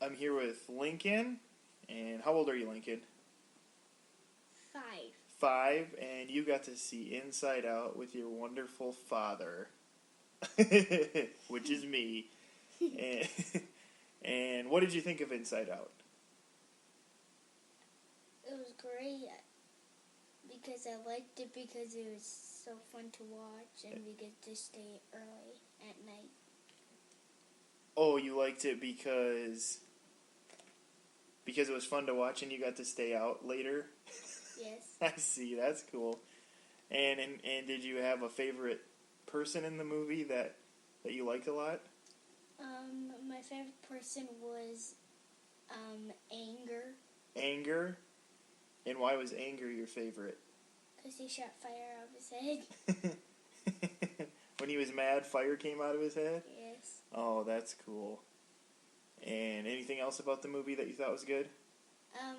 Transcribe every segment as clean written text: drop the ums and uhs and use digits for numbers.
I'm here with Lincoln. And how old are you, Lincoln? 5. 5, and you got to see Inside Out with your wonderful father, which is me. And what did you think of Inside Out? It was great because I liked it because it was so fun to watch and we get to stay early at night. Oh, you liked it because it was fun to watch and you got to stay out later? Yes. I see, that's cool. And did you have a favorite person in the movie that you liked a lot? My favorite person was Anger. Anger? And why was Anger your favorite? Because he shot fire out of his head. When he was mad, fire came out of his head? Yes. Oh, that's cool. And anything else about the movie that you thought was good? I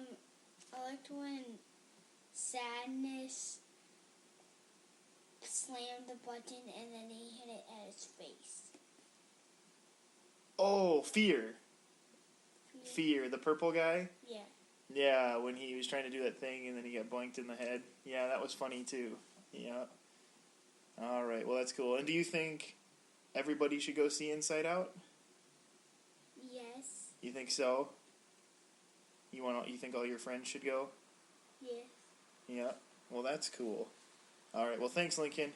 liked when Sadness slammed the button and then he hit it at his face. Oh, Fear. Fear, the purple guy? Yeah. Yeah, when he was trying to do that thing and then he got boinked in the head. Yeah, that was funny too. Yeah. All right, well, that's cool. And do you think everybody should go see Inside Out? Yes. You think so? You think all your friends should go? Yes. Yeah. Well, that's cool. All right. Well, thanks, Lincoln.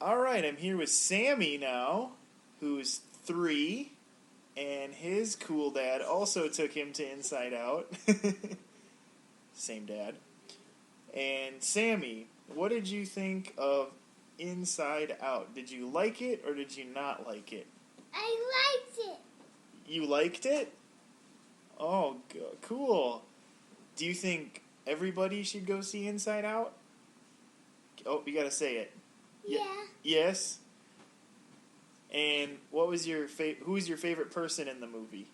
All right. I'm here with Sammy now, who's 3, and his cool dad also took him to Inside Out. Same dad. And Sammy, what did you think of Inside Out? Did you like it or did you not like it? I liked it. You liked it? Oh, cool. Do you think everybody should go see Inside Out? Oh, you gotta say it. Yeah. Yes? And what was who was your favorite person in the movie?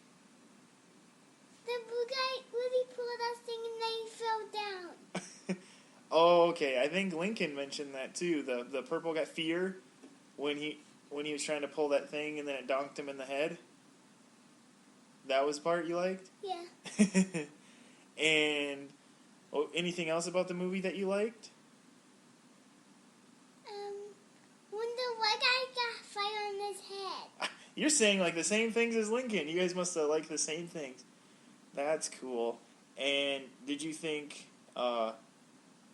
The blue guy really pulled that thing and then he fell down. Oh, okay. I think Lincoln mentioned that too. The purple guy, Fear, when he was trying to pull that thing and then it donked him in the head. That was the part you liked? Yeah. And anything else about the movie that you liked? When the white guy got fire on his head. You're saying like the same things as Lincoln. You guys must have liked the same things. That's cool. And did you think that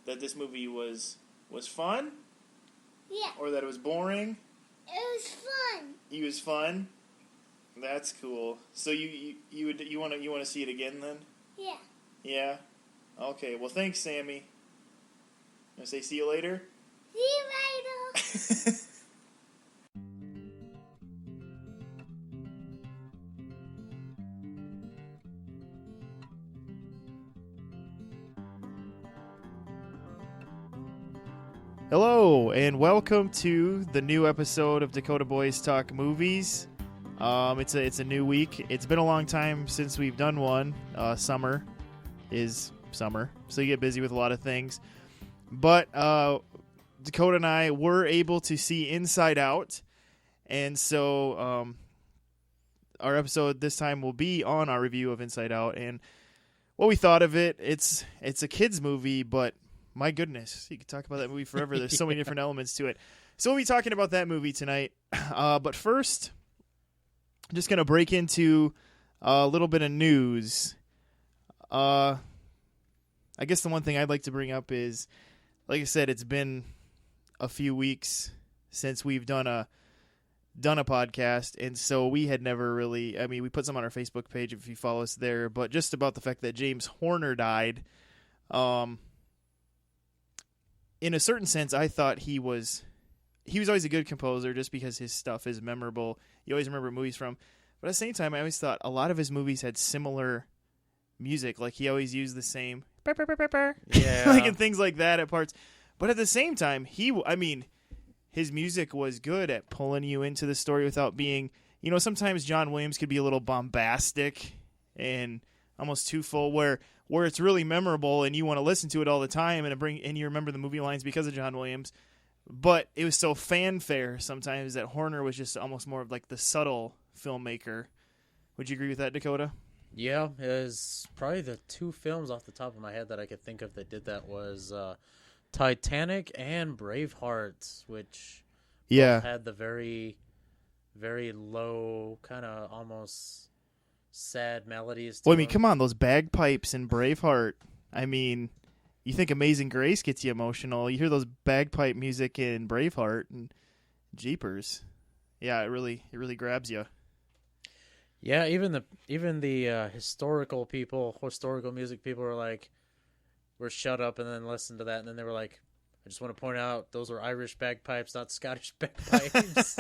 this movie was fun? Yeah. Or that it was boring? It was fun. It was fun. That's cool. So you want to see it again then? Yeah. Yeah. Okay. Well, thanks, Sammy. I say see you later. See you later. Hello, and welcome to the new episode of Dakota Boys Talk Movies. It's a new week. It's been a long time since we've done one. Summer is summer, so you get busy with a lot of things. But Dakota and I were able to see Inside Out, and so our episode this time will be on our review of Inside Out and what we thought of it. It's a kids movie, but my goodness, you could talk about that movie forever. There's so many different elements to it. So we'll be talking about that movie tonight. But first, I'm just going to break into a little bit of news. I guess the one thing I'd like to bring up is, like I said, it's been a few weeks since we've done a podcast, and so we had never really, we put some on our Facebook page if you follow us there, but just about the fact that James Horner died. In a certain sense, I thought he was always a good composer just because his stuff is memorable. You always remember movies from. But at the same time, I always thought a lot of his movies had similar music. Like, he always used the same Yeah. like, and things like that at parts. But at the same time, his music was good at pulling you into the story without being, sometimes John Williams could be a little bombastic and almost too full, where it's really memorable and you want to listen to it all the time and you remember the movie lines because of John Williams. but it was so fanfare sometimes that Horner was just almost more of like the subtle filmmaker. Would you agree with that, Dakota? Yeah, it was probably the two films off the top of my head that I could think of that did that was Titanic and Braveheart, which both had the very, very low, kind of almost sad melodies. Well, I mean, come on, those bagpipes in Braveheart. I mean, you think Amazing Grace gets you emotional. You hear those bagpipe music in Braveheart and jeepers. Yeah, it really grabs you. Yeah, even the historical music people were shut up and then listened to that, and then they were like, I just want to point out those are Irish bagpipes, not Scottish bagpipes.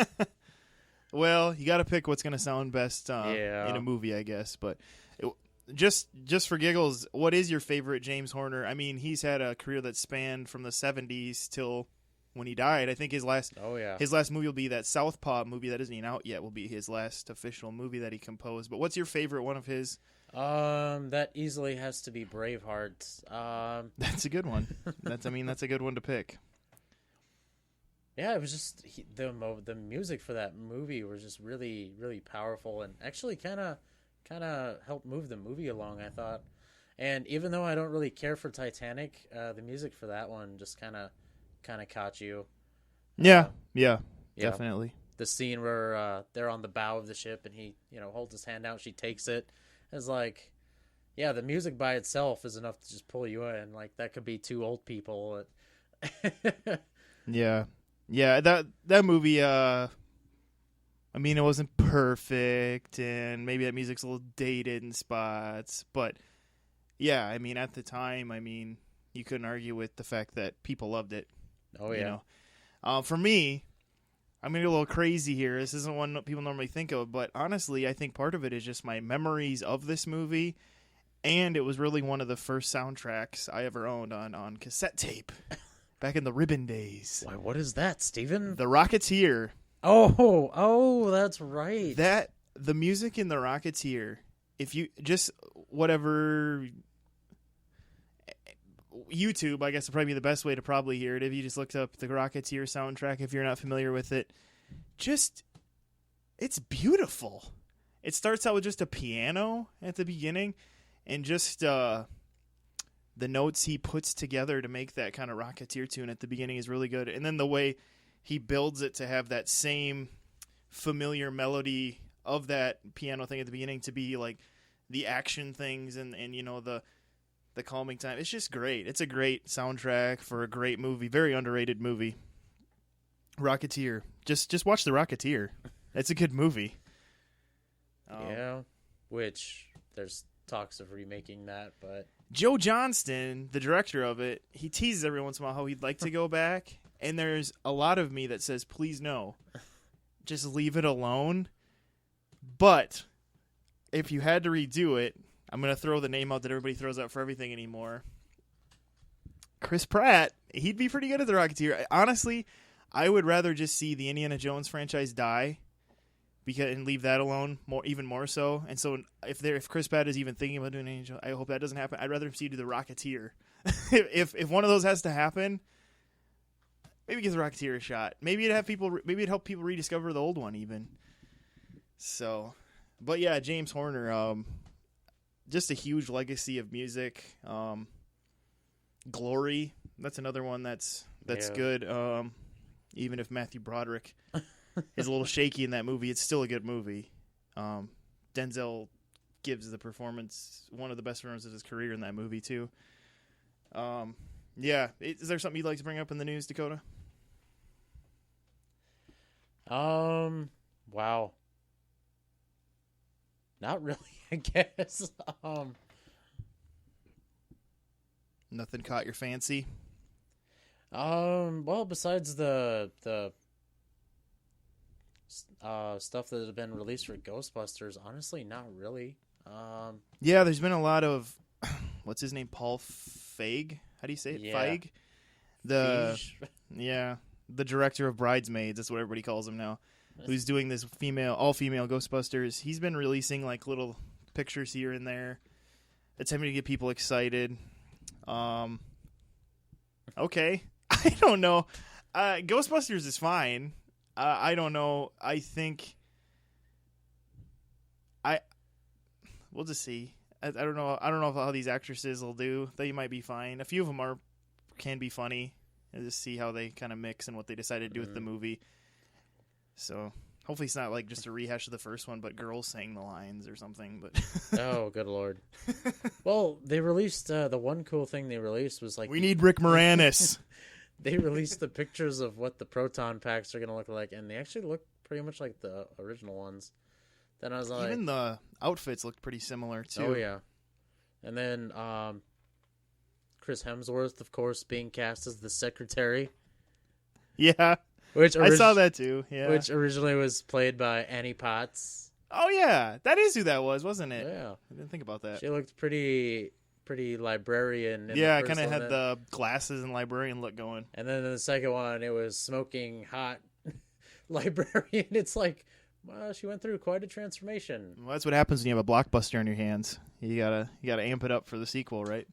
Well, you got to pick what's going to sound best in a movie, I guess. But just for giggles, what is your favorite James Horner? I mean, he's had a career that spanned from the 70s till when he died. I think his last movie will be that Southpaw movie that isn't even out yet. Will be his last official movie that he composed. But what's your favorite one of his? That easily has to be Braveheart. That's a good one. That's a good one to pick. Yeah, it was just the music for that movie was just really, really powerful and actually kind of helped move the movie along, I thought. And even though I don't really care for Titanic, the music for that one just kind of caught you. Yeah, definitely. The scene where they're on the bow of the ship and he, holds his hand out, she takes it. It's like, yeah, the music by itself is enough to just pull you in. Like, that could be two old people. Yeah, that movie, I mean, it wasn't perfect, and maybe that music's a little dated in spots, but, yeah, I mean, at the time, you couldn't argue with the fact that people loved it. Oh, yeah. For me, I'm going to get a little crazy here. This isn't one people normally think of, but honestly, I think part of it is just my memories of this movie, and it was really one of the first soundtracks I ever owned on cassette tape back in the ribbon days. Why, what is that, Steven? The Rocketeer. Oh, that's right. The music in The Rocketeer, if you just whatever YouTube, I guess would probably be the best way to probably hear it if you just looked up the Rocketeer soundtrack if you're not familiar with it. It's beautiful. It starts out with just a piano at the beginning and just the notes he puts together to make that kind of Rocketeer tune at the beginning is really good. And then the way he builds it to have that same familiar melody of that piano thing at the beginning to be like the action things and the calming time. It's just great. It's a great soundtrack for a great movie. Very underrated movie. Rocketeer. Just watch The Rocketeer. It's a good movie. Yeah. Which there's talks of remaking that, but Joe Johnston, the director of it, he teases every once in a while how he'd like to go back, and there's a lot of me that says, please no. Just leave it alone. But if you had to redo it, I'm going to throw the name out that everybody throws out for everything anymore. Chris Pratt, he'd be pretty good at The Rocketeer. Honestly, I would rather just see the Indiana Jones franchise die and leave that alone even more so. And so if Chris Pratt is even thinking about doing Indiana Jones, I hope that doesn't happen. I'd rather see do The Rocketeer. if one of those has to happen, maybe give The Rocketeer a shot. Maybe it'd help people rediscover the old one even. So, but yeah, James Horner, just a huge legacy of music. Glory, that's another one that's good. Even if Matthew Broderick is a little shaky in that movie, it's still a good movie. Denzel gives the performance one of the best performances of his career in that movie too. Yeah, is there something you'd like to bring up in the news, Dakota? Wow. Not really, I guess. Nothing caught your fancy? Well, besides the stuff that has been released for Ghostbusters, honestly, not really. Yeah, there's been a lot of what's his name, Paul Feig? How do you say it? Yeah. Feig? The director of Bridesmaids, that's what everybody calls him now. Who's doing this all-female Ghostbusters. He's been releasing like little pictures here and there, attempting to get people excited. Okay. I don't know. Ghostbusters is fine. I don't know. I think we'll just see. I don't know. I don't know how these actresses will do. They might be fine. A few of them can be funny. And just see how they kind of mix and what they decide to do with the movie. So hopefully it's not like just a rehash of the first one, but girls saying the lines or something. But oh, good lord! Well, they released the one cool thing they released was like we need Rick Moranis. They released the pictures of what the proton packs are going to look like, and they actually look pretty much like the original ones. Then I was like, even the outfits looked pretty similar too. Oh yeah, and then Chris Hemsworth, of course, being cast as the secretary. Yeah, which I saw that too. Yeah, which originally was played by Annie Potts. Oh yeah, that is who that was, wasn't it? Yeah, I didn't think about that. She looked pretty librarian. Yeah, I kind of had the glasses and librarian look going. And then in the second one, it was smoking hot librarian. It's like, well, she went through quite a transformation. Well, that's what happens when you have a blockbuster on your hands. You gotta amp it up for the sequel, right?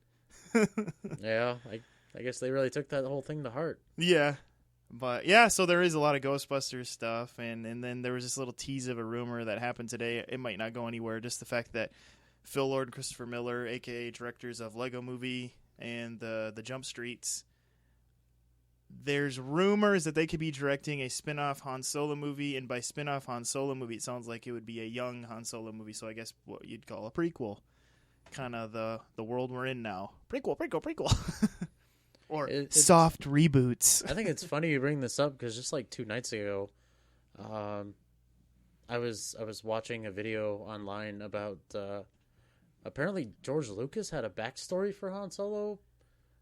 Yeah, I guess they really took that whole thing to heart. Yeah, but yeah, so there is a lot of Ghostbusters stuff, and then there was this little tease of a rumor that happened today. It might not go anywhere. Just the fact that Phil Lord and Christopher Miller, a.k.a. directors of Lego Movie and the Jump Streets, there's rumors that they could be directing a spin-off Han Solo movie, and by spin-off Han Solo movie, it sounds like it would be a young Han Solo movie, so I guess what you'd call a prequel. Kind of the world we're in now. Prequel. Or soft reboots. I think it's funny you bring this up because just like 2 nights ago, I was watching a video online about apparently George Lucas had a backstory for Han Solo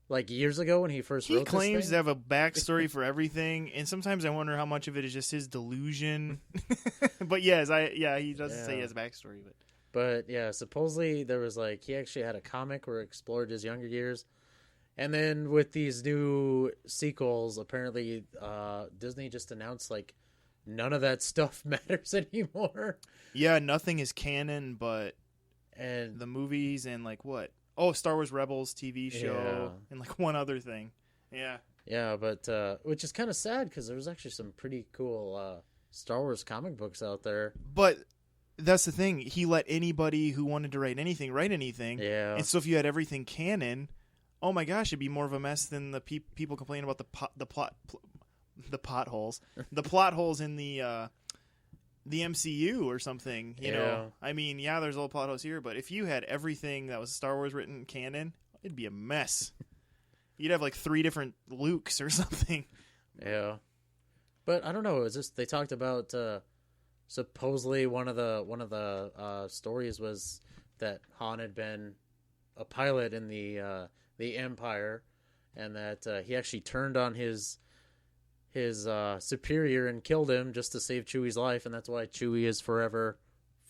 like years ago when he first wrote this thing. He claims to have a backstory for everything, and sometimes I wonder how much of it is just his delusion. But yes, he doesn't say he has a backstory, But yeah, supposedly there was like he actually had a comic where it explored his younger years. And then with these new sequels, apparently Disney just announced like none of that stuff matters anymore. Yeah, nothing is canon but the movies and like what? Oh, Star Wars Rebels TV show and like one other thing. Yeah. Yeah, but which is kind of sad because there was actually some pretty cool Star Wars comic books out there. But that's the thing. He let anybody who wanted to write anything. Yeah. And so if you had everything canon, oh my gosh, it'd be more of a mess than the people complaining about the potholes, the plot holes in the MCU or something. You know, I mean, yeah, there's old plot holes here, but if you had everything that was Star Wars written canon, it'd be a mess. You'd have like 3 different Lukes or something. Yeah, but I don't know. It was just they talked about supposedly one of the stories was that Han had been a pilot in the Empire, and that he actually turned on his superior and killed him just to save Chewie's life, and that's why Chewie is forever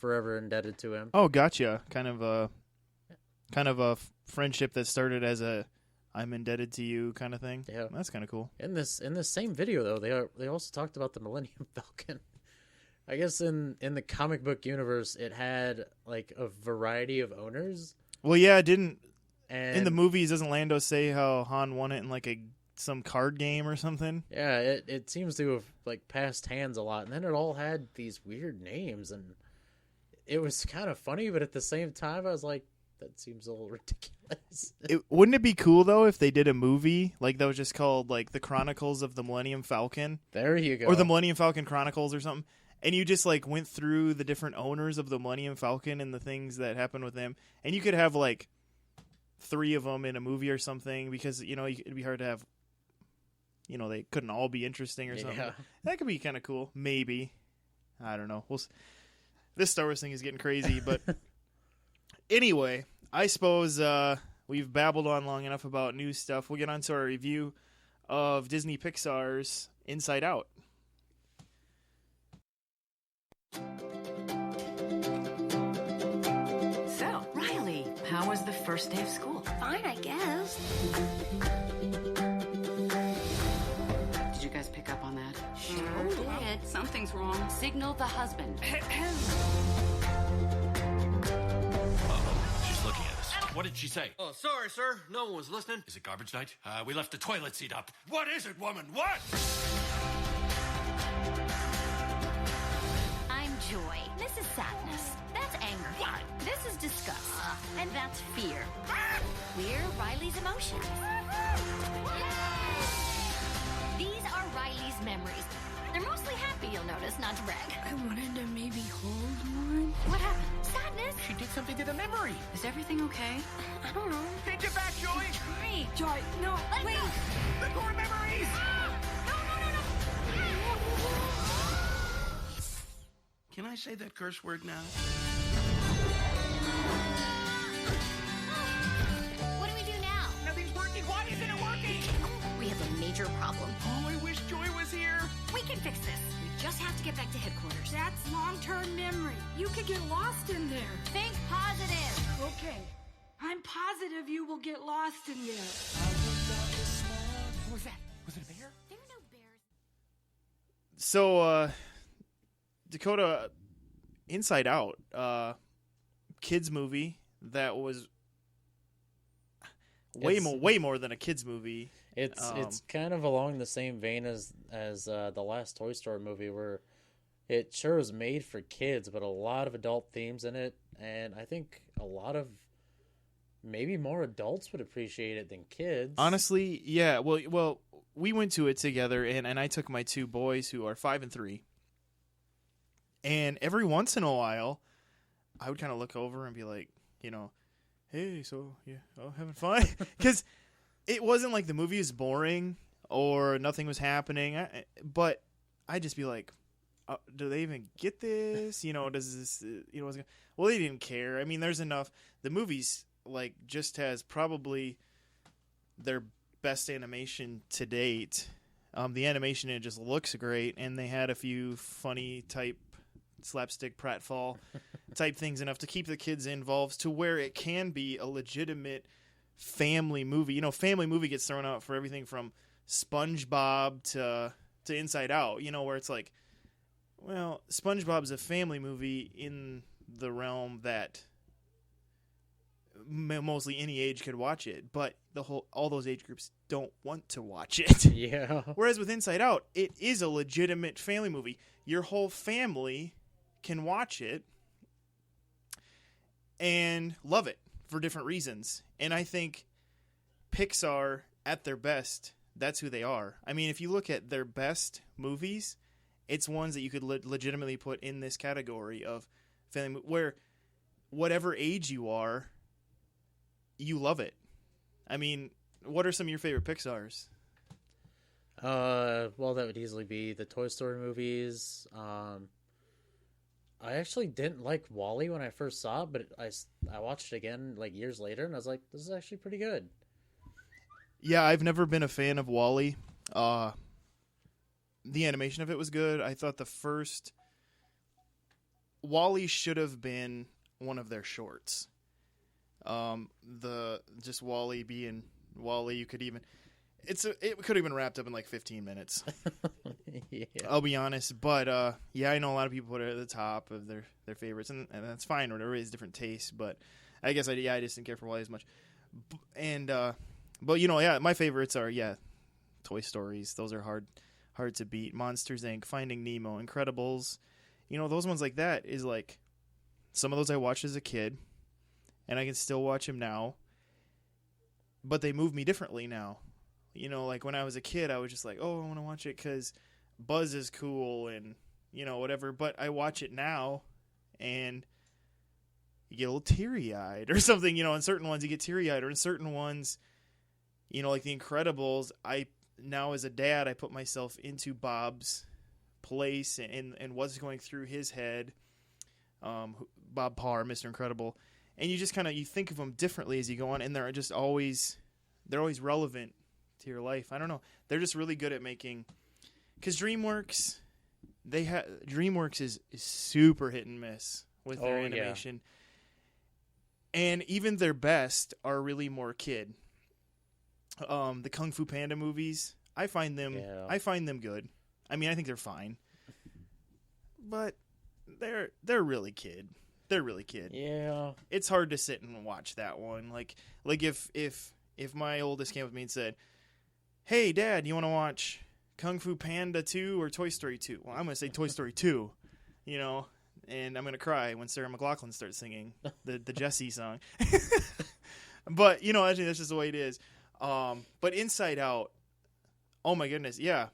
indebted to him. Oh, gotcha. Kind of a friendship that started as a I'm indebted to you kind of thing. Yeah, that's kind of cool. In this same video though, they also talked about the Millennium Falcon. I guess in the comic book universe, it had like a variety of owners. Well, yeah, it didn't. And in the movies, doesn't Lando say how Han won it in like some card game or something? Yeah, it seems to have like passed hands a lot, and then it all had these weird names, and it was kind of funny, but at the same time, I was like, that seems a little ridiculous. Wouldn't it be cool though if they did a movie like that was just called like The Chronicles of the Millennium Falcon? There you go. Or the Millennium Falcon Chronicles or something. And you just like went through the different owners of the Millennium Falcon and the things that happened with them, and you could have like 3 of them in a movie or something, because it'd be hard to have. They couldn't all be interesting or something. That could be kind of cool. Maybe. I don't know. This Star Wars thing is getting crazy, but anyway, I suppose we've babbled on long enough about new stuff. We'll get on to our review of Disney Pixar's Inside Out. So, Riley, how was the first day of school? Fine, I guess. Did you guys pick up on that? Sure did. Something's wrong. Signal the husband. She's looking at us. What did she say? Oh, sorry, sir. No one was listening. Is it garbage night? We left the toilet seat up. What is it, woman? What? I'm joy. This is sadness. That's anger. What? This is disgust. And that's fear. We're Riley's emotions. These are Riley's memories. They're mostly happy, you'll notice, not to brag. I wanted to maybe hold one. What happened? Sadness? She did something to the memory. Is everything okay? I don't know. Take it back, Joy. Try. Joy, no, Let wait. go. The core memories. Can I say that curse word now? What do we do now? Nothing's working. Why isn't it working? We have a major problem. Oh, I wish Joy was here. We can fix this. We just have to get back to headquarters. That's long-term memory. You could get lost in there. Think positive. Okay. I'm positive you will get lost in there. What was that? Was it a bear? There are no bears. So, Dakota, Inside Out, kids movie that was way more than a kids movie. It's kind of along the same vein as the last Toy Story movie, where it sure was made for kids, but a lot of adult themes in it, and I think a lot of maybe more adults would appreciate it than kids. Honestly, yeah. Well, we went to it together, and I took my two boys who are 5 and 3. And every once in a while, I would kind of look over and be like, hey, so, yeah, having fun? Because it wasn't like the movie was boring or nothing was happening. But I'd just be like, do they even get this? Does this, well, they didn't care. I mean, there's enough. The movie's, just has probably their best animation to date. The animation, it just looks great. And they had a few funny type slapstick pratfall type things, enough to keep the kids involved to where it can be a legitimate family movie. Family movie gets thrown out for everything from SpongeBob to Inside Out, where it's like, well, SpongeBob's a family movie in the realm that mostly any age could watch it, but all those age groups don't want to watch it. Yeah. Whereas with Inside Out, it is a legitimate family movie. Your whole family can watch it and love it for different reasons. And I think Pixar, at their best, that's who they are. I mean, if you look at their best movies, it's ones that you could legitimately put in this category of family, where whatever age you are, you love it. I mean, what are some of your favorite Pixars? Well, that would easily be the Toy Story movies. I actually didn't like WALL-E when I first saw it, but I watched it again years later, and I was like, this is actually pretty good. Yeah, I've never been a fan of WALL-E. The animation of it was good. I thought the first WALL-E should have been one of their shorts. Just WALL-E being WALL-E, you could even it could have been wrapped up in 15 minutes. Yeah. I'll be honest, but yeah, I know a lot of people put it at the top of their favorites, and that's fine. Whatever, is different tastes, but I guess I just didn't care for WALL-E as much. But yeah, my favorites are Toy Stories. Those are hard to beat. Monsters Inc., Finding Nemo, Incredibles. Those ones like that is some of those I watched as a kid, and I can still watch them now. But they move me differently now. When I was a kid, I was just like, oh, I want to watch it because Buzz is cool and, whatever. But I watch it now and you get a little teary-eyed or something. In certain ones you get teary-eyed, or in certain ones, like The Incredibles, now as a dad, I put myself into Bob's place and what's going through his head. Bob Parr, Mr. Incredible. And you just you think of them differently as you go on, and they're always relevant to your life. I don't know. They're just really good at making, because DreamWorks is super hit and miss with their animation. Yeah. And even their best are really more kid. The Kung Fu Panda movies, I find them good. I mean, I think they're fine. But they're really kid. They're really kid. Yeah. It's hard to sit and watch that one. Like if my oldest came with me and said, "Hey, Dad, you want to watch Kung Fu Panda 2 or Toy Story 2?" Well, I'm going to say Toy Story 2, you know, and I'm going to cry when Sarah McLachlan starts singing the Jessie song. But, you know, actually, that's just the way it is. But Inside Out, oh my goodness, yeah.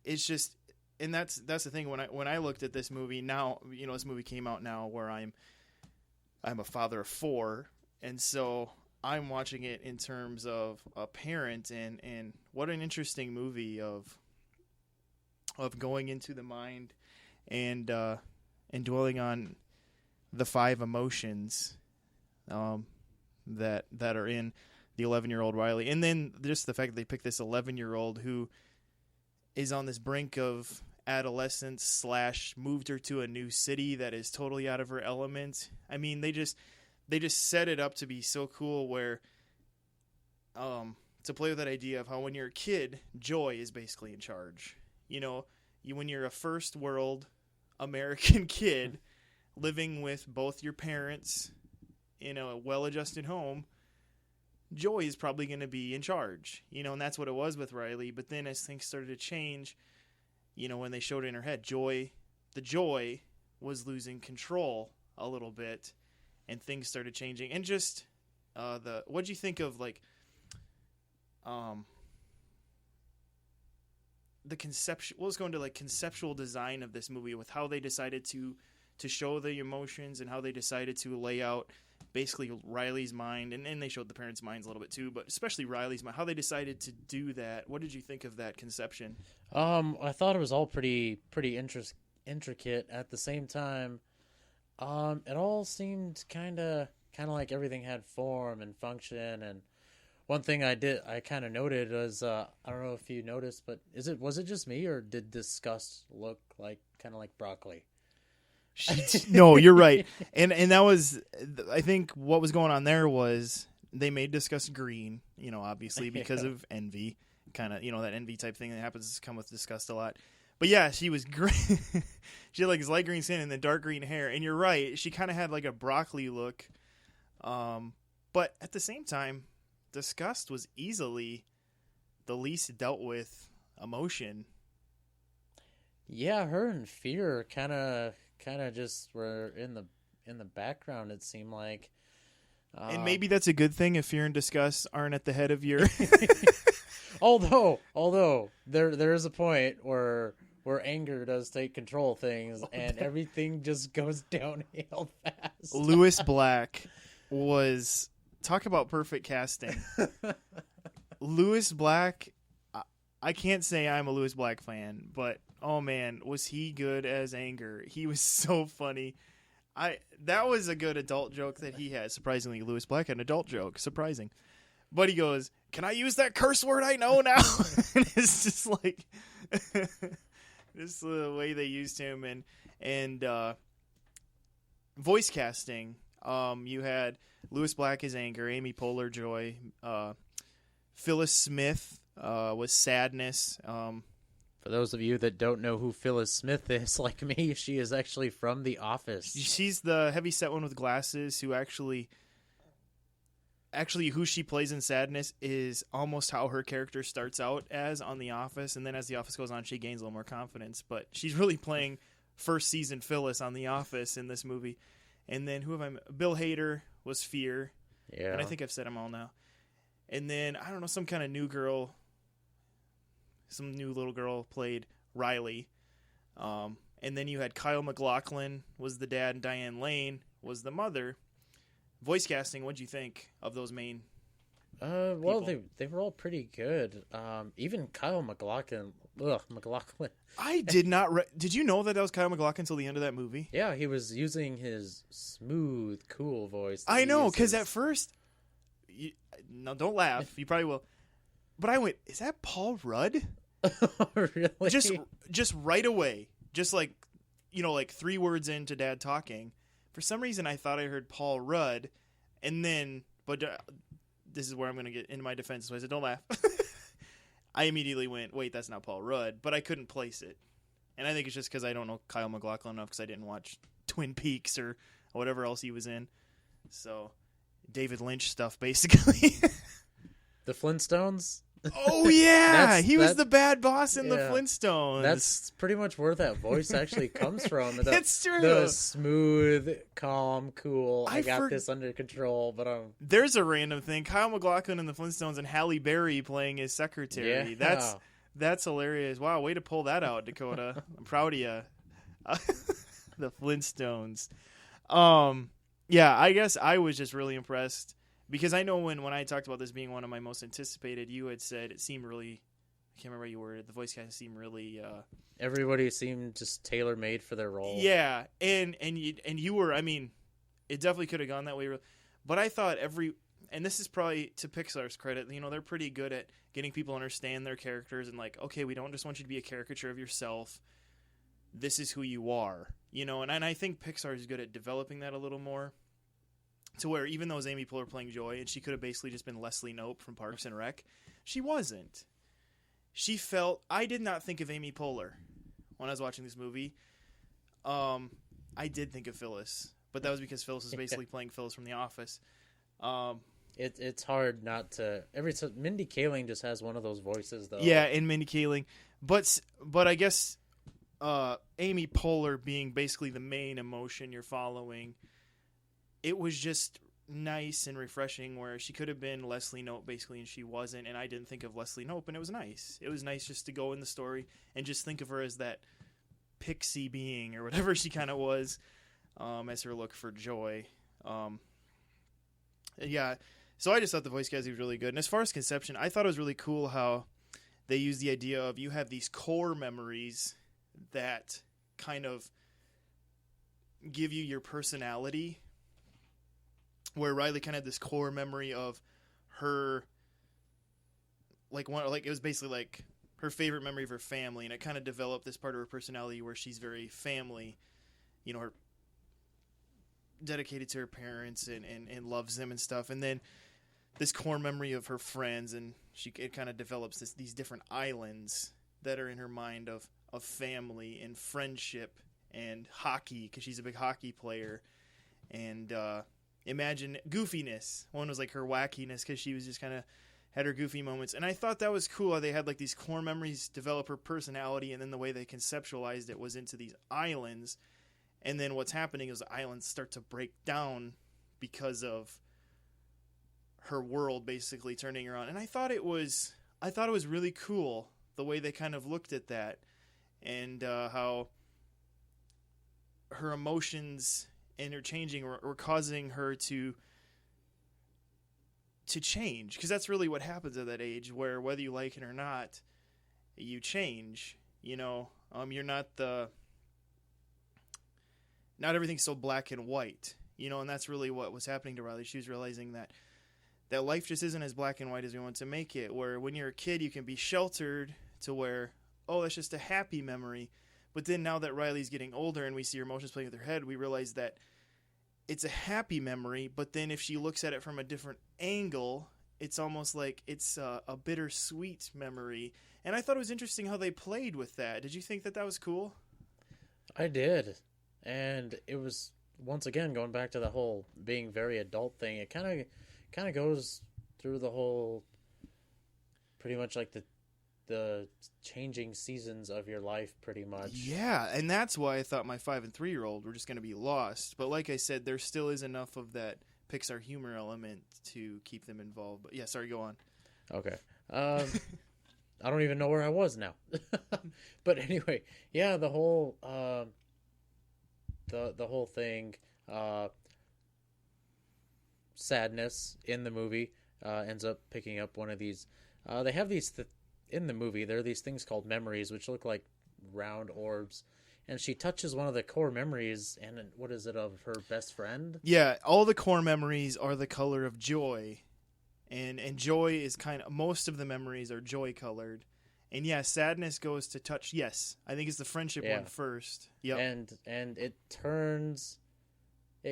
It's just, and that's the thing. When I looked at this movie now, you know, this movie came out now where I'm a father of 4, and so I'm watching it in terms of a parent, and what an interesting movie of going into the mind and dwelling on the 5 emotions that are in the 11-year-old Riley, and then just the fact that they picked this 11-year-old who is on this brink of adolescence / moved her to a new city that is totally out of her element. I mean, they just set it up to be so cool where to play with that idea of how when you're a kid, joy is basically in charge. You know, when you're a first world American kid living with both your parents in a well-adjusted home, joy is probably going to be in charge, you know, and that's what it was with Riley. But then as things started to change, you know, when they showed it in her head, the joy was losing control a little bit, and things started changing. And just what'd you think of, like, the conceptual, let's go into like conceptual design of this movie with how they decided to show the emotions and how they decided to lay out basically Riley's mind, and they showed the parents' minds a little bit too, but especially Riley's mind, how they decided to do that. What did you think of that conception? I thought it was all pretty intricate. At the same time, it all seemed kind of like everything had form and function. And one thing I kind of noted was, I don't know if you noticed, but was it just me, or did Disgust look like kind of like broccoli? No, you're right. And that was, I think what was going on there was they made Disgust green, you know, obviously because of envy, kind of, you know, that envy type thing that happens to come with Disgust a lot. But yeah, she was green. She had like this light green skin and then dark green hair. And you're right, she kind of had like a broccoli look. But at the same time, Disgust was easily the least dealt with emotion. Yeah, her and Fear kind of just were in the background, it seemed like. And maybe that's a good thing if Fear and Disgust aren't at the head of your... although there is a point where anger does take control of things, and everything just goes downhill fast. Lewis Black was... Talk about perfect casting. Lewis Black, I can't say I'm a Lewis Black fan, but oh man, was he good as Anger. He was so funny. That was a good adult joke that he had. Surprisingly, Lewis Black had an adult joke. Surprising. But he goes, "Can I use that curse word I know now?" And it's just like this the way they used him, and voice casting. You had Lewis Black as Anger, Amy Poehler Joy, Phyllis Smith was Sadness. For those of you that don't know who Phyllis Smith is, like me, she is actually from The Office. She's the heavy-set one with glasses who actually who she plays in Sadness is almost how her character starts out as on The Office, and then as The Office goes on, she gains a little more confidence. But she's really playing first season Phyllis on The Office in this movie. And then Bill Hader was Fear. Yeah. And I think I've said them all now. And then, I don't know, some kind of new girl, some new little girl played Riley. And then you had Kyle MacLachlan was the dad, and Diane Lane was the mother. Voice casting, what'd you think of those main well, they were all pretty good. Even Kyle MacLachlan. MacLachlan. I did not... Did you know that was Kyle MacLachlan until the end of that movie? Yeah, he was using his smooth, cool voice. I know, because at first... No, don't laugh. You probably will. But I went, is that Paul Rudd? Really? Just right away. Just like, you know, like 3 words into Dad talking. For some reason, I thought I heard Paul Rudd. And then... But this is where I'm going to get into my defense. So I said, don't laugh. I immediately went, wait, that's not Paul Rudd. But I couldn't place it. And I think it's just because I don't know Kyle MacLachlan enough because I didn't watch Twin Peaks or or whatever else he was in. So, David Lynch stuff, basically. The Flintstones? Oh, yeah! He was that- the bad boss in the yeah. Flintstones. That's pretty much where that voice actually comes from. It's true. The smooth, calm, cool, I got for- this under control, but There's a random thing. Kyle MacLachlan in the Flintstones and Halle Berry playing his secretary. Yeah. That's hilarious. Wow, way to pull that out, Dakota. I'm proud of you. The Flintstones. Yeah, I guess I was just really impressed because I know when I talked about this being one of my most anticipated, you had said it seemed really. I can't remember how you worded it. The voice cast seemed really. everybody seemed just tailor made for their role. Yeah, and you were. I mean, it definitely could have gone that way, but I thought and this is probably to Pixar's credit. You know, they're pretty good at getting people to understand their characters and like, okay, we don't just want you to be a caricature of yourself. This is who you are, you know, and I think Pixar is good at developing that a little more to where even though it was Amy Poehler playing Joy and she could have basically just been Leslie Knope from Parks and Rec, she wasn't. I did not think of Amy Poehler when I was watching this movie. I did think of Phyllis, but that was because Phyllis is basically playing Phyllis from The Office. It's hard not to. Mindy Kaling just has one of those voices, though. Yeah, and Mindy Kaling, but I guess Amy Poehler being basically the main emotion you're following, it was just nice and refreshing where she could have been Leslie Knope basically and she wasn't, and I didn't think of Leslie Knope, and it was nice. It was nice just to go in the story and just think of her as that pixie being or whatever she kind of was, as her look for Joy. Yeah, so I just thought the voice casting was really good. And as far as conception, I thought it was really cool how they used the idea of you have these core memories that kind of give you your personality, where Riley kind of had this core memory of her, like it was basically like her favorite memory of her family, and it kind of developed this part of her personality where she's very family, you know, her dedicated to her parents and loves them and stuff, and then this core memory of her friends, and it kind of develops these different islands that are in her mind of family and friendship and hockey, because she's a big hockey player, and imagine goofiness. One was like her wackiness, because she was just kind of had her goofy moments, and I thought that was cool how they had like these core memories develop her personality, and then the way they conceptualized it was into these islands. And then what's happening is the islands start to break down because of her world basically turning around. And I thought it was really cool the way they kind of looked at that, and how her emotions and her changing were causing her to change, because that's really what happens at that age, where whether you like it or not, you change. You know, you're not everything's so black and white, you know, and that's really what was happening to Riley. She was realizing that life just isn't as black and white as we want to make it, where when you're a kid, you can be sheltered to where, oh, that's just a happy memory. But then now that Riley's getting older and we see her emotions playing with her head, we realize that it's a happy memory, but then if she looks at it from a different angle, it's almost like it's a bittersweet memory. And I thought it was interesting how they played with that. Did you think that was cool? I did. And it was, once again, going back to the whole being very adult thing, it kind of goes through the whole, pretty much like the changing seasons of your life, pretty much. Yeah, and that's why I thought my 5 and 3-year-old were just going to be lost. But like I said, there still is enough of that Pixar humor element to keep them involved. But yeah, sorry, go on. Okay. I don't even know where I was now. But anyway, yeah, the whole the whole thing, sadness in the movie ends up picking up one of these. They have these in the movie. There are these things called memories, which look like round orbs. And she touches one of the core memories, and what is it, of her best friend? Yeah, all the core memories are the color of joy. And joy is most of the memories are joy colored. And yeah, sadness goes to touch. Yes, I think it's the friendship one first. Yep. And it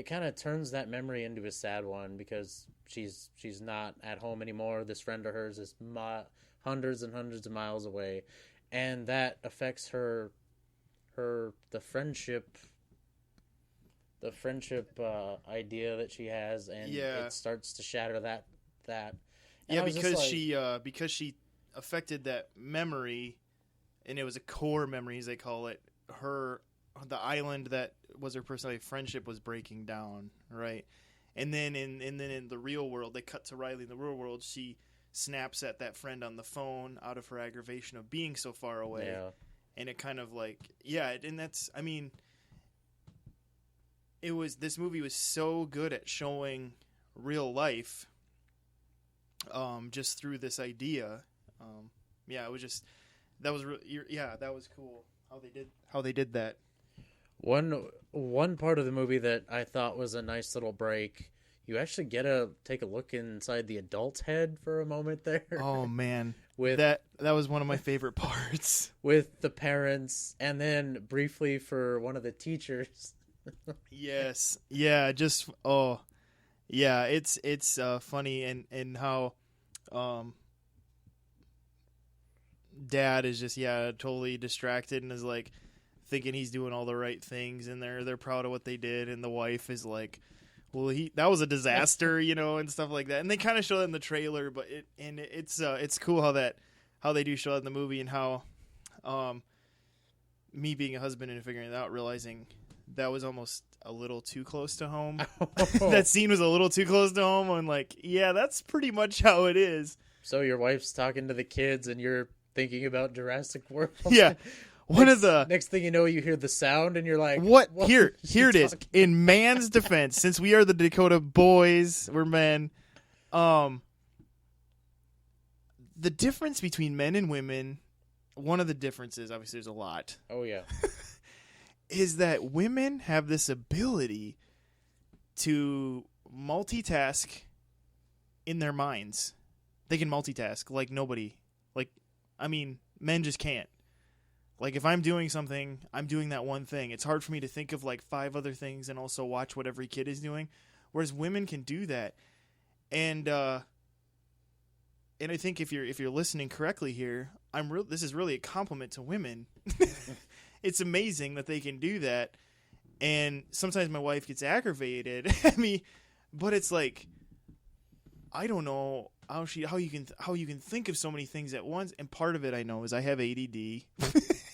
kind of turns that memory into a sad one, because she's not at home anymore. This friend of hers is hundreds and hundreds of miles away, and that affects the friendship the friendship idea that she has, and Yeah. it starts to shatter that. And Yeah, I was just because she affected that memory, and it was a core memory, as they call it. The island that was her personality, friendship was breaking down, right? And then in the real world, they cut to Riley in the real world. She snaps at that friend on the phone out of her aggravation of being so far away, Yeah. and it kind of like and that's this movie was so good at showing real life, just through this idea. It was just that was cool how they did that. One part of the movie that I thought was a nice little break, you actually get to take a look inside the adult's head for a moment there. Oh man, With that was one of my favorite parts. with the parents, and then briefly for one of the teachers. Yes, it's funny and how dad is just totally distracted and is like thinking he's doing all the right things, and they're proud of what they did, and the wife is like, well, that was a disaster, and stuff like that. And they kind of show that in the trailer, but it's cool how they do show that in the movie, and how me being a husband and figuring it out, realizing that was almost a little too close to home. That scene was a little too close to home. I'm like, yeah, that's pretty much how it is. So your wife's talking to the kids, and you're thinking about Jurassic World. Yeah. Next thing you know, you hear the sound, and you're like, what? "What Here is she it is. talking In man's defense, since we are the Dakota boys, we're men. The difference between men and women, one of the differences, obviously there's a lot, Oh yeah, is that women have this ability to multitask in their minds. They can multitask like nobody. Men just can't. Like, if I'm doing something, I'm doing that one thing. It's hard for me to think of, like, 5 other things and also watch what every kid is doing, whereas women can do that. And I think if you're listening correctly here, this is really a compliment to women. It's amazing that they can do that. And sometimes my wife gets aggravated at me, but it's like, I don't know how you can think of so many things at once. And part of it, I know, is I have ADD.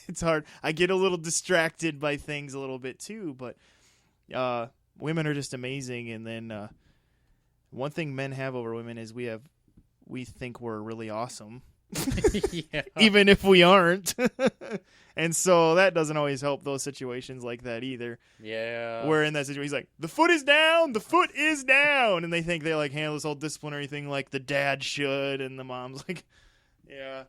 It's hard. I get a little distracted by things a little bit too, but women are just amazing. And then one thing men have over women is we think we're really awesome. yeah. Even if we aren't. And so that doesn't always help those situations like that either. Yeah. Where in that situation, he's like, the foot is down, and they think they like handle this whole disciplinary thing like the dad should, and the mom's like, yeah.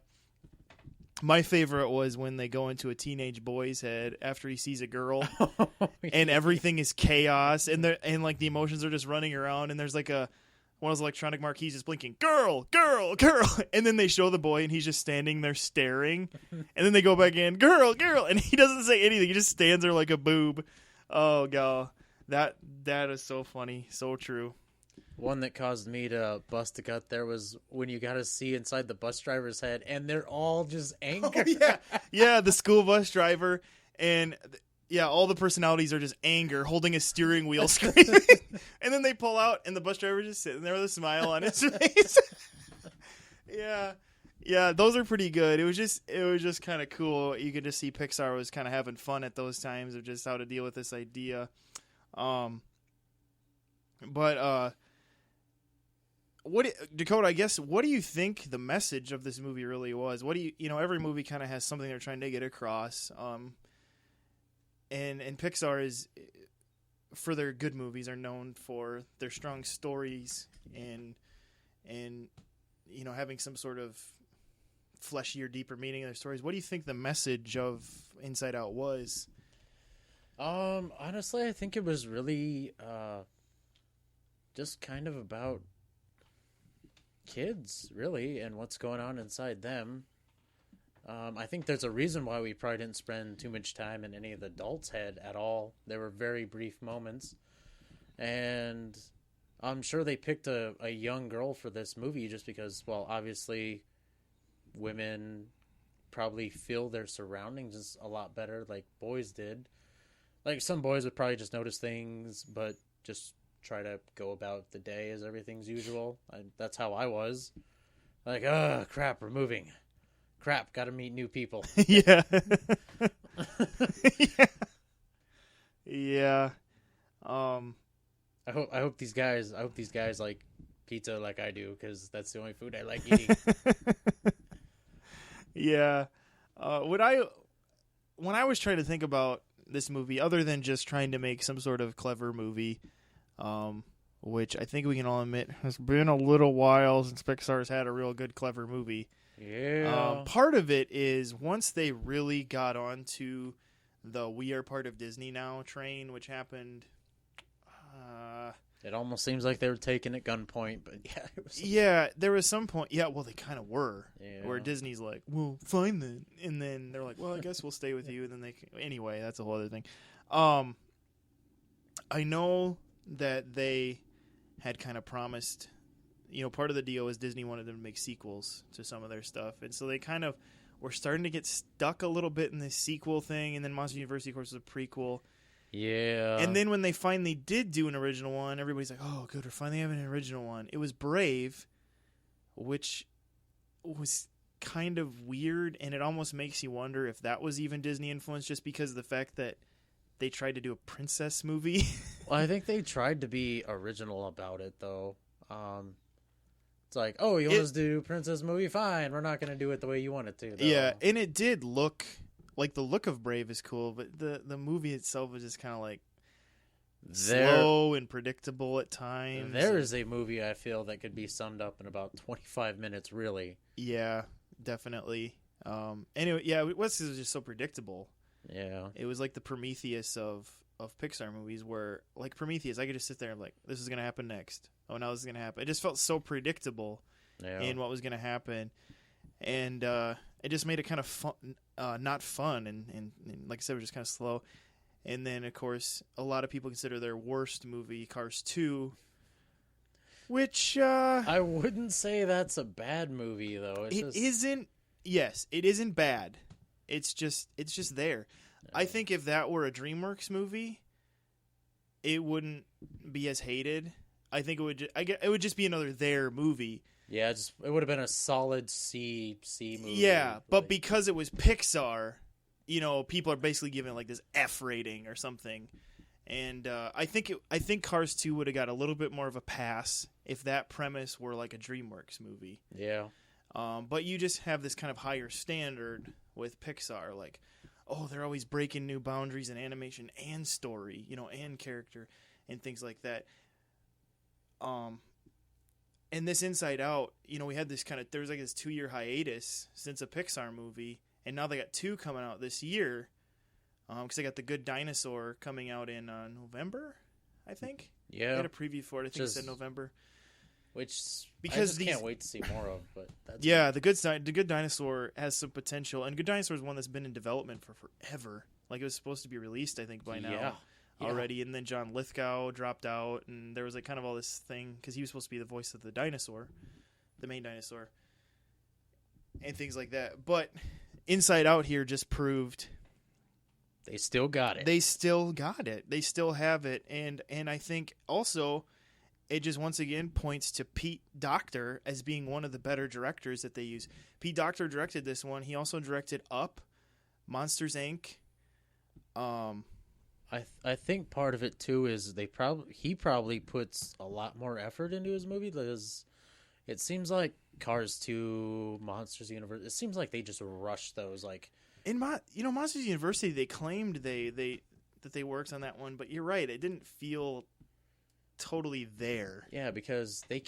My favorite was when they go into a teenage boy's head after he sees a girl, and everything is chaos, and like the emotions are just running around, and there's like one of those electronic marquees just blinking, girl, girl, girl, and then they show the boy, and he's just standing there staring, and then they go back in, girl, girl, and he doesn't say anything. He just stands there like a boob. Oh god, that is so funny, so true. One that caused me to bust a gut there was when you got to see inside the bus driver's head, and they're all just angry. Oh, yeah, the school bus driver, and all the personalities are just anger, holding a steering wheel, screaming, and then they pull out, and the bus driver just sitting there with a smile on his face. Yeah, those are pretty good. It was just kind of cool. You could just see Pixar was kind of having fun at those times of just how to deal with this idea. Dakota, I guess, what do you think the message of this movie really was? What do you every movie kind of has something they're trying to get across. And Pixar is, for their good movies, are known for their strong stories and having some sort of fleshier, deeper meaning in their stories. What do you think the message of Inside Out was? Honestly, I think it was really just kind of about kids, really, and what's going on inside them. I think there's a reason why we probably didn't spend too much time in any of the adults' head at all. There were very brief moments. And I'm sure they picked a young girl for this movie just because, well, obviously women probably feel their surroundings a lot better like boys did. Like, some boys would probably just notice things, but just try to go about the day as everything's usual. That's how I was. Like, crap, we're moving. Crap, gotta meet new people. Yeah. Yeah. Yeah. I hope these guys like pizza like I do, because that's the only food I like eating. Yeah. When I was trying to think about this movie, other than just trying to make some sort of clever movie, which I think we can all admit has been a little while since Pixar's had a real good clever movie. Yeah. Part of it is once they really got onto the "we are part of Disney now" train, which happened. It almost seems like they were taken at gunpoint, but yeah, it was. Yeah, there was some point. Yeah, well, they kind of were. Yeah. Where Disney's like, "Well, fine then," and then they're like, "Well, I guess we'll stay with you." And then anyway, that's a whole other thing. I know that they had kind of promised. Part of the deal is Disney wanted them to make sequels to some of their stuff, and so they kind of were starting to get stuck a little bit in this sequel thing. And then Monsters University, of course, was a prequel. Yeah. And then when they finally did do an original one, everybody's like, "Oh, good, we're finally having an original one." It was Brave, which was kind of weird, and it almost makes you wonder if that was even Disney influence, just because of the fact that they tried to do a princess movie. Well, I think they tried to be original about it, though. It's like, oh, you want us to do a princess movie? Fine, we're not going to do it the way you want it to, though. Yeah, and it did look like the look of Brave is cool, but the movie itself was just kind of like slow and predictable at times. There is a movie I feel that could be summed up in about 25 minutes, really. Yeah, definitely. Anyway, yeah, was just so predictable. Yeah. It was like the Prometheus of Pixar movies, where, like Prometheus, I could just sit there and be like, this is going to happen next. Oh, now this is going to happen. It just felt so predictable in what was going to happen. And it just made it kind of fun, not fun, and like I said, it was just kind of slow. And then, of course, a lot of people consider their worst movie Cars 2, which... I wouldn't say that's a bad movie, though. Isn't... Yes, it isn't bad. It's just there. I think if that were a DreamWorks movie, it wouldn't be as hated. I think it would just be another There movie. Yeah, it would have been a solid C movie. Yeah, but because it was Pixar, people are basically giving it like this F rating or something. And I think Cars 2 would have got a little bit more of a pass if that premise were like a DreamWorks movie. Yeah. But you just have this kind of higher standard with Pixar, like, oh, they're always breaking new boundaries in animation and story, and character and things like that. And this Inside Out, we had there was like this 2-year hiatus since a Pixar movie, and now they got 2 coming out this year. Because they got The Good Dinosaur coming out in November, I think. Yeah. They had a preview for it. I think it said November. Which because I just can't wait to see more of. But that's The Good Dinosaur has some potential, and Good Dinosaur is one that's been in development for forever. Like, it was supposed to be released, I think, by now already. And then John Lithgow dropped out, and there was like kind of all this thing because he was supposed to be the voice of the dinosaur, the main dinosaur, and things like that. But Inside Out here just proved they still got it. They still got it. They still have it, and I think also it just once again points to Pete Docter as being one of the better directors that they use. Pete Docter directed this one. He also directed Up, Monsters Inc. I think part of it too is he probably puts a lot more effort into his movie, because it seems like Cars 2, Monsters University, it seems like they just rush those. Like in Monsters University, they claimed that they worked on that one, but you're right, it didn't feel totally there. Yeah, because they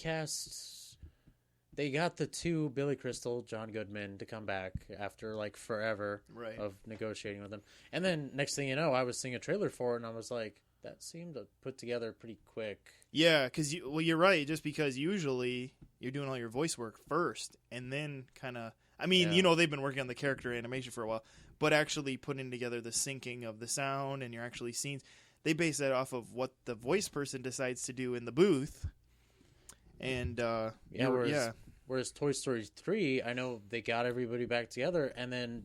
got the 2, Billy Crystal, John Goodman, to come back after like forever of negotiating with them. And then next thing you know, I was seeing a trailer for it, and I was like, that seemed to put together pretty quick. Yeah, because you're right. Just because usually you're doing all your voice work first, and then kind of, they've been working on the character animation for a while, but actually putting together the syncing of the sound and your actually scenes, they base that off of what the voice person decides to do in the booth. And whereas Toy Story 3, I know they got everybody back together, and then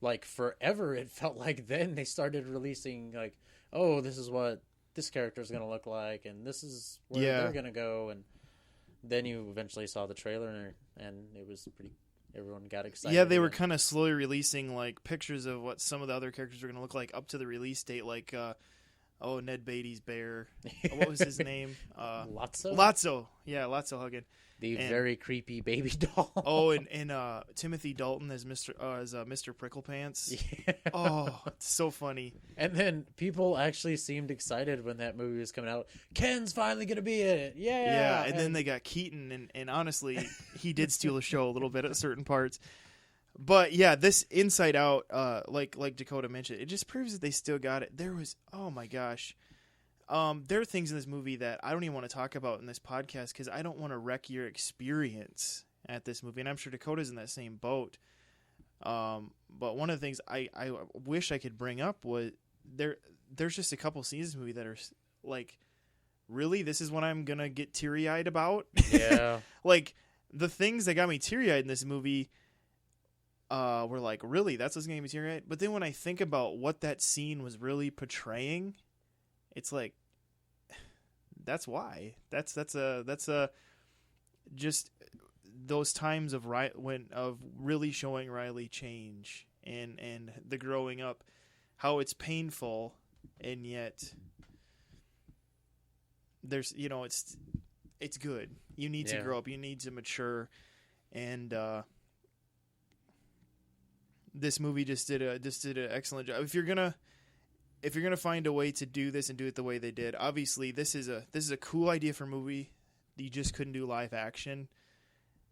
like forever it felt like then they started releasing like oh, this is what this character is going to look like, and this is where Yeah. they're going to go. And then you eventually saw the trailer, and it was pretty. Everyone got excited. Yeah, they were again. kind of slowly releasing like pictures of what some of the other characters were going to look like up to the release date. Like, Ned Beatty's bear. What was his name? Lotso? Lotso. Yeah, Lotso Huggin. The and- very creepy baby doll. Oh, and Timothy Dalton as Mr. Pricklepants. Yeah. Oh, it's so funny. And then people actually seemed excited when that movie was coming out. Ken's finally going to be in it. Yeah. Yeah, and then they got Keaton, and honestly, he did steal the show a little bit at certain parts. But yeah, this Inside Out, like Dakota mentioned, it just proves that they still got it. There was, oh my gosh. There are things in this movie that I don't even want to talk about in this podcast because I don't want to wreck your experience at this movie. And I'm sure Dakota's in that same boat. But one of the things I wish I could bring up was there's just a couple scenes in this movie that are like, really? This is what I'm going to get teary-eyed about? Yeah. Like, the things that got me teary-eyed in this movie were like, really? That's what's going to get me teary-eyed? But then when I think about what that scene was really portraying, it's like, that's why. That's a just those times of really showing Riley change and the growing up, how it's painful, and yet there's it's good. You need to grow up. You need to mature, and this movie just did an excellent job. If you're gonna find a way to do this and do it the way they did, obviously this is a cool idea for a movie. You just couldn't do live action.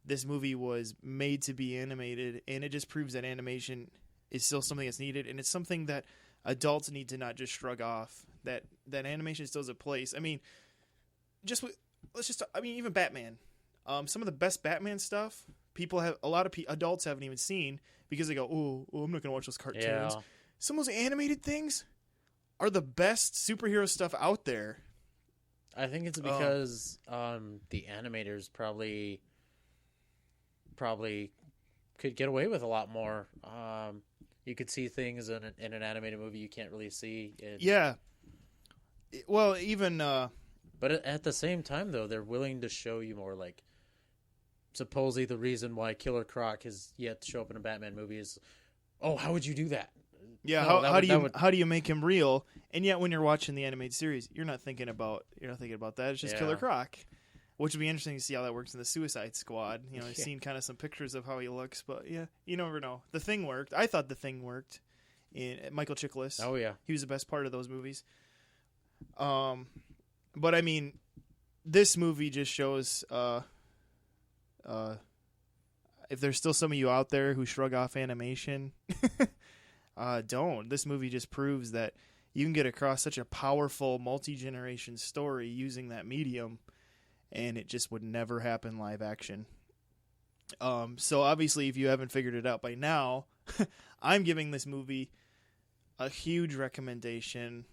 This movie was made to be animated, and it just proves that animation is still something that's needed, and it's something that adults need to not just shrug off. That animation still has a place. I mean, even Batman. Some of the best Batman stuff, adults haven't even seen because they go, oh, I'm not gonna watch those cartoons. Yeah. Some of those animated things are the best superhero stuff out there. I think it's because the animators probably could get away with a lot more. You could see things in an animated movie you can't really see. Yeah. Well, even... But at the same time, though, they're willing to show you more, like, supposedly the reason why Killer Croc has yet to show up in a Batman movie is, oh, how would you do that? Yeah, No, how do you make him real? And yet, when you're watching the animated series, you're not thinking about that. It's just Killer Croc, which would be interesting to see how that works in the Suicide Squad. I've seen kind of some pictures of how he looks, but yeah, you never know. The Thing worked. I thought The Thing worked. In Michael Chiklis. Oh yeah, he was the best part of those movies. But I mean, this movie just shows. If there's still some of you out there who shrug off animation. Don't. This movie just proves that you can get across such a powerful multi-generation story using that medium, and it just would never happen live action. So obviously, if you haven't figured it out by now, I'm giving this movie a huge recommendation.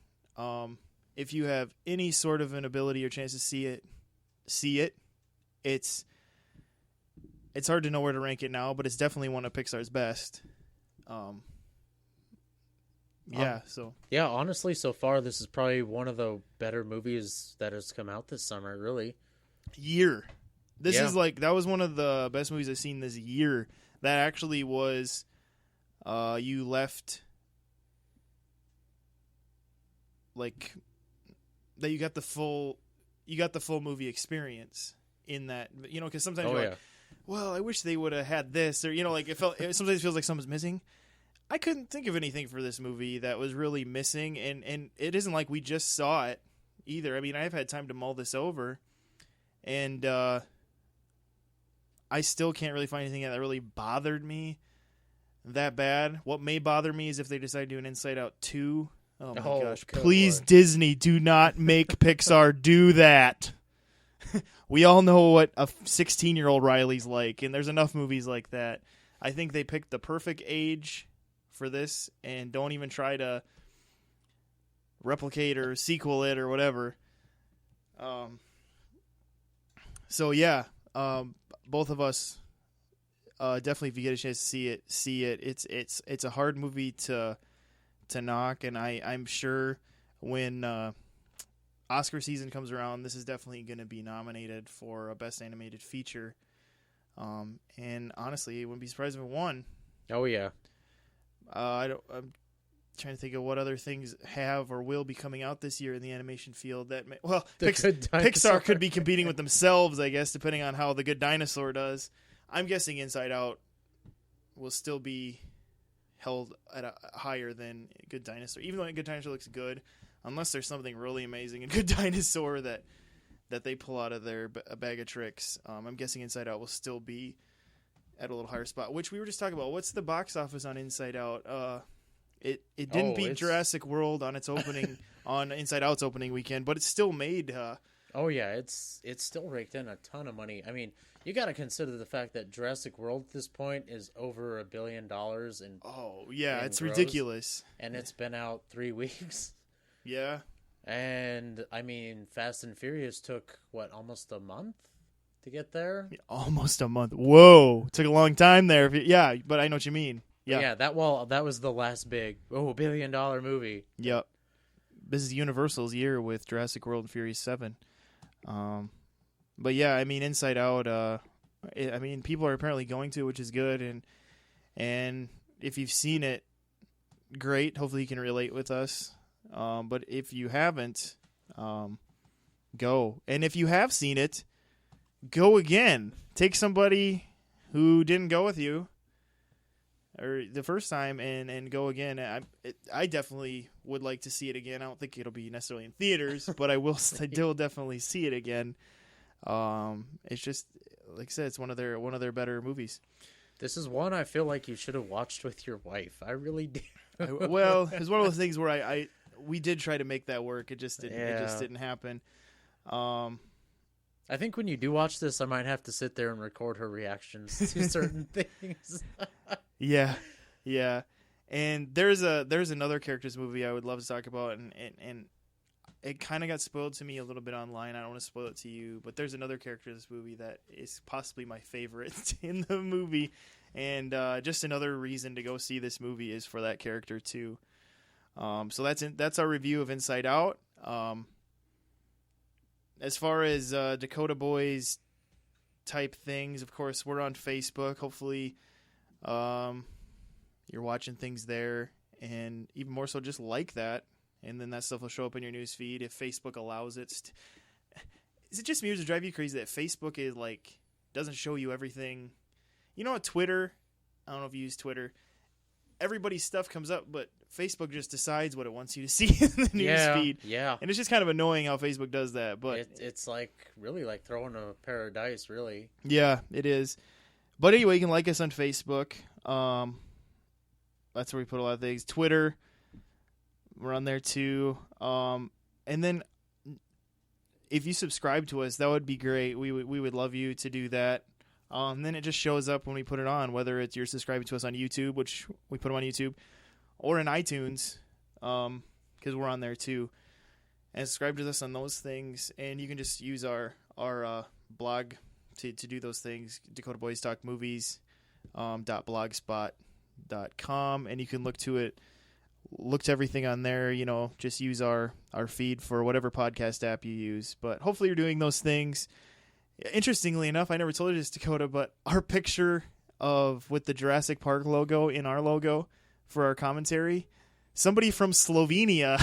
If you have any sort of an ability or chance to see it. It's hard to know where to rank it now, but it's definitely one of Pixar's best. Yeah, honestly, so far this is probably one of the better movies that has come out this summer. Really, This is that was one of the best movies I've seen this year. That actually was, you left that you got the full movie experience in that. Because sometimes you're like, well, I wish they would have had this, or it sometimes feels like something's missing. I couldn't think of anything for this movie that was really missing, and it isn't like we just saw it either. I mean, I've had time to mull this over, and I still can't really find anything that really bothered me that bad. What may bother me is if they decide to do an Inside Out 2. Oh my gosh. Please, Lord. Disney, do not make Pixar do that. We all know what a 16-year-old Riley's like, and there's enough movies like that. I think they picked the perfect age for this and don't even try to replicate or sequel it or whatever. So yeah, both of us definitely, if you get a chance to see it. It's a hard movie to knock, and I'm sure when Oscar season comes around, this is definitely going to be nominated for a Best Animated Feature. And honestly, I wouldn't be surprised if it won. Oh yeah. I'm trying to think of what other things have or will be coming out this year in the animation field. Pixar could be competing with themselves, I guess, depending on how The Good Dinosaur does. I'm guessing Inside Out will still be held at a higher than Good Dinosaur, even though Good Dinosaur looks good, unless there's something really amazing in Good Dinosaur that they pull out of their bag of tricks. I'm guessing Inside Out will still be at a little higher spot, which we were just talking about. What's the box office on Inside Out? It didn't beat Jurassic World on its opening on Inside Out's opening weekend, but it still made. Oh yeah, it's still raked in a ton of money. I mean, you got to consider the fact that Jurassic World at this point is over $1 billion in. Oh yeah, it's gross, ridiculous, and it's been out 3 weeks. Yeah, and I mean, Fast and Furious took almost a month to get there. Almost a month. Whoa, took a long time there. Yeah, but I know what you mean. Yeah, that was the last big $1 billion movie. Yep. This is Universal's year with Jurassic World and Furious 7. But yeah, I mean, Inside Out, I mean, people are apparently going to, which is good, and if you've seen it, great. Hopefully you can relate with us. But if you haven't, go. And if you have seen it, go again. Take somebody who didn't go with you or the first time and go again. I definitely would like to see it again. I don't think it'll be necessarily in theaters, but I will still definitely see it again. It's just, like I said, it's one of their better movies. This is one I feel like you should have watched with your wife. I really do. Well, it's one of those things where we did try to make that work. It just didn't. It just didn't happen. I think when you do watch this, I might have to sit there and record her reactions to certain things. Yeah. And there's another characters movie I would love to talk about, and it kind of got spoiled to me a little bit online. I don't want to spoil it to you, but there's another character in this movie that is possibly my favorite in the movie, and just another reason to go see this movie is for that character too. So that's our review of Inside Out. As far as Dakota Boys type things, of course, we're on Facebook. Hopefully, you're watching things there, and even more so, just like that, and then that stuff will show up in your news feed if Facebook allows it. Is it just me or does it drive you crazy that Facebook is doesn't show you everything? You know what, Twitter? I don't know if you use Twitter. Everybody's stuff comes up, but Facebook just decides what it wants you to see in the news feed. Yeah. And it's just kind of annoying how Facebook does that. But it's really like throwing a pair of dice, really. Yeah, it is. But anyway, you can like us on Facebook. That's where we put a lot of things. Twitter, we're on there too. And then if you subscribe to us, that would be great. We would love you to do that. Then it just shows up when we put it on, whether it's you're subscribing to us on YouTube, which we put them on YouTube, or in iTunes, because we're on there too. And subscribe to us on those things, and you can just use our blog to do those things. Dakota Boys Talk Movies .blogspot.com, and you can look to everything on there. Just use our feed for whatever podcast app you use. But hopefully you're doing those things. Interestingly enough, I never told you this, Dakota, but our picture with the Jurassic Park logo in our logo for our commentary, somebody from Slovenia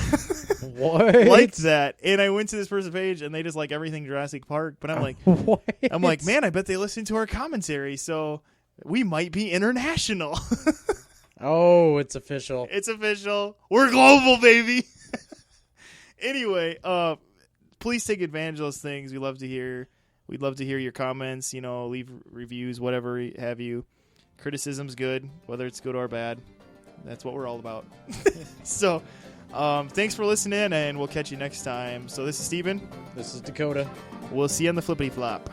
liked that. And I went to this person's page, and they just like everything Jurassic Park. But I'm like, what? I'm like, man, I bet they listen to our commentary, so we might be international. Oh, it's official. It's official. We're global, baby. Anyway, please take advantage of those things. We'd love to hear your comments, leave reviews, whatever have you. Criticism's good, whether it's good or bad. That's what we're all about. So, thanks for listening, and we'll catch you next time. So this is Steven. This is Dakota. We'll see you on the flippity flop.